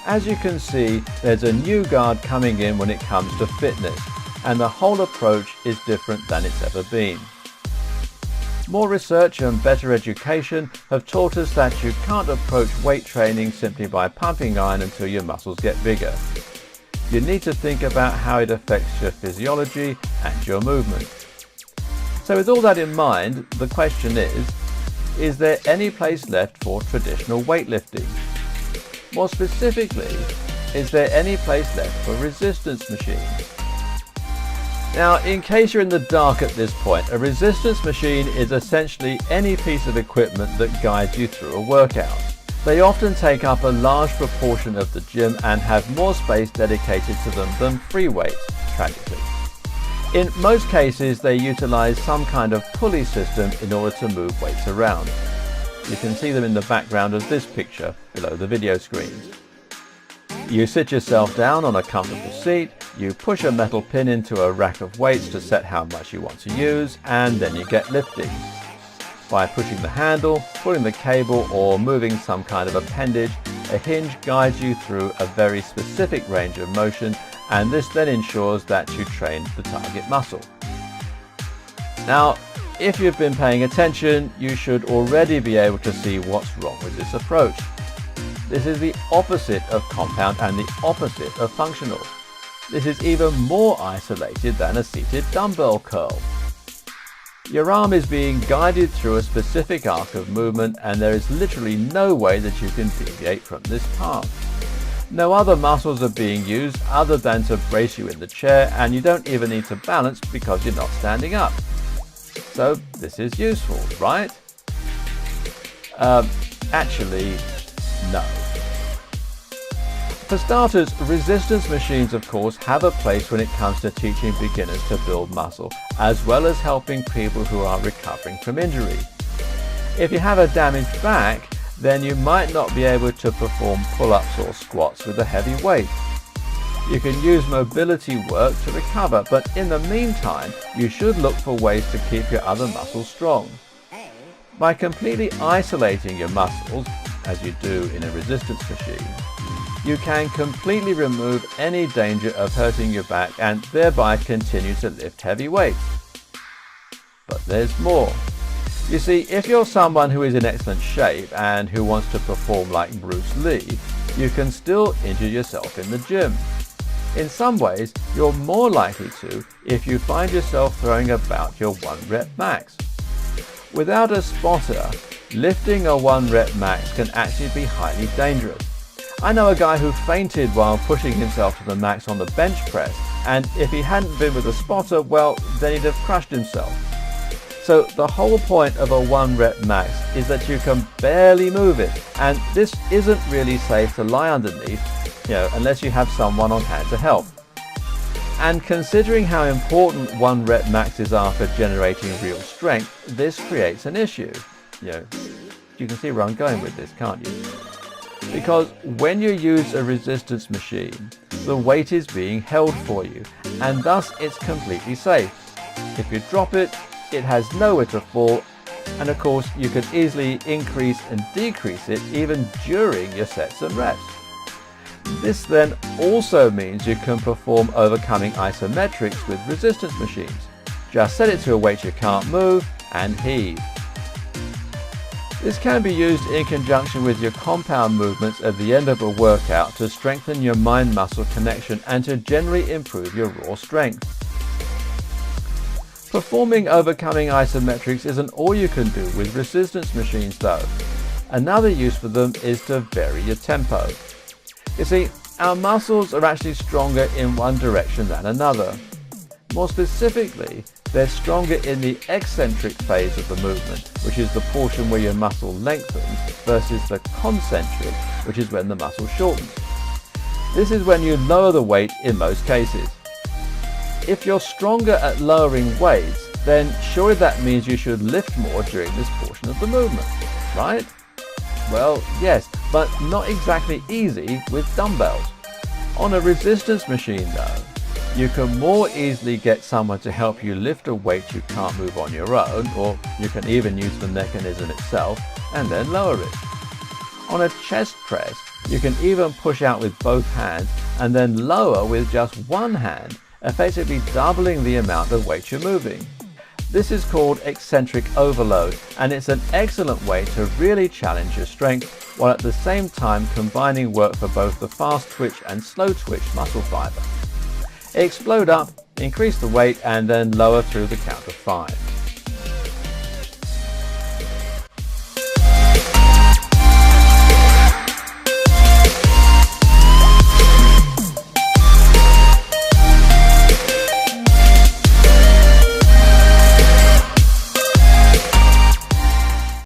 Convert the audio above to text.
As you can see, there's a new guard coming in when it comes to fitness, and the whole approach is different than it's ever been. More research and better education have taught us that you can't approach weight training simply by pumping iron until your muscles get bigger. You need to think about how it affects your physiology and your movement. So with all that in mind, the question is there any place left for traditional weightlifting? More specifically, is there any place left for resistance machines? Now, in case you're in the dark at this point, a resistance machine is essentially any piece of equipment that guides you through a workout. They often take up a large proportion of the gym and have more space dedicated to them than free weights, tragically. In most cases, they utilize some kind of pulley system in order to move weights around. You can see them in the background of this picture below the video screens. You sit yourself down on a comfortable seat, you push a metal pin into a rack of weights to set how much you want to use, and then you get lifting. By pushing the handle, pulling the cable, or moving some kind of appendage, a hinge guides you through a very specific range of motion, and this then ensures that you train the target muscle. Now, if you've been paying attention, you should already be able to see what's wrong with this approach. This is the opposite of compound and the opposite of functional. This is even more isolated than a seated dumbbell curl. Your arm is being guided through a specific arc of movement, and there is literally no way that you can deviate from this path. No other muscles are being used other than to brace you in the chair, and you don't even need to balance because you're not standing up. So this is useful, right? Actually, no. For starters, resistance machines of course have a place when it comes to teaching beginners to build muscle, as well as helping people who are recovering from injury. If you have a damaged back, then you might not be able to perform pull-ups or squats with a heavy weight. You can use mobility work to recover, but in the meantime, you should look for ways to keep your other muscles strong. By completely isolating your muscles, as you do in a resistance machine, you can completely remove any danger of hurting your back and thereby continue to lift heavy weights. But there's more. You see, if you're someone who is in excellent shape and who wants to perform like Bruce Lee, you can still injure yourself in the gym. In some ways, you're more likely to if you find yourself throwing about your 1 rep max. Without a spotter, lifting a 1 rep max can actually be highly dangerous. I know a guy who fainted while pushing himself to the max on the bench press, and if he hadn't been with a spotter, well, then he'd have crushed himself. So the whole point of a 1 rep max is that you can barely move it, and this isn't really safe to lie underneath, unless you have someone on hand to help. And considering how important 1 rep maxes are for generating real strength, this creates an issue. You can see where I'm going with this, can't you? Because when you use a resistance machine, the weight is being held for you, and thus it's completely safe. If you drop it, it has nowhere to fall, and of course you can easily increase and decrease it even during your sets and reps. This then also means you can perform overcoming isometrics with resistance machines. Just set it to a weight you can't move and heave. This can be used in conjunction with your compound movements at the end of a workout to strengthen your mind-muscle connection and to generally improve your raw strength. Performing overcoming isometrics isn't all you can do with resistance machines though. Another use for them is to vary your tempo. You see, our muscles are actually stronger in one direction than another. More specifically, they're stronger in the eccentric phase of the movement, which is the portion where your muscle lengthens, versus the concentric, which is when the muscle shortens. This is when you lower the weight in most cases. If you're stronger at lowering weights, then surely that means you should lift more during this portion of the movement, right? Well, yes, but not exactly easy with dumbbells. On a resistance machine though, you can more easily get someone to help you lift a weight you can't move on your own, or you can even use the mechanism itself and then lower it. On a chest press, You can even push out with both hands and then lower with just one hand, effectively doubling the amount of weight you're moving. This is called eccentric overload, and it's an excellent way to really challenge your strength while at the same time combining work for both the fast twitch and slow twitch muscle fiber. Explode up, increase the weight, and then lower through the count of 5.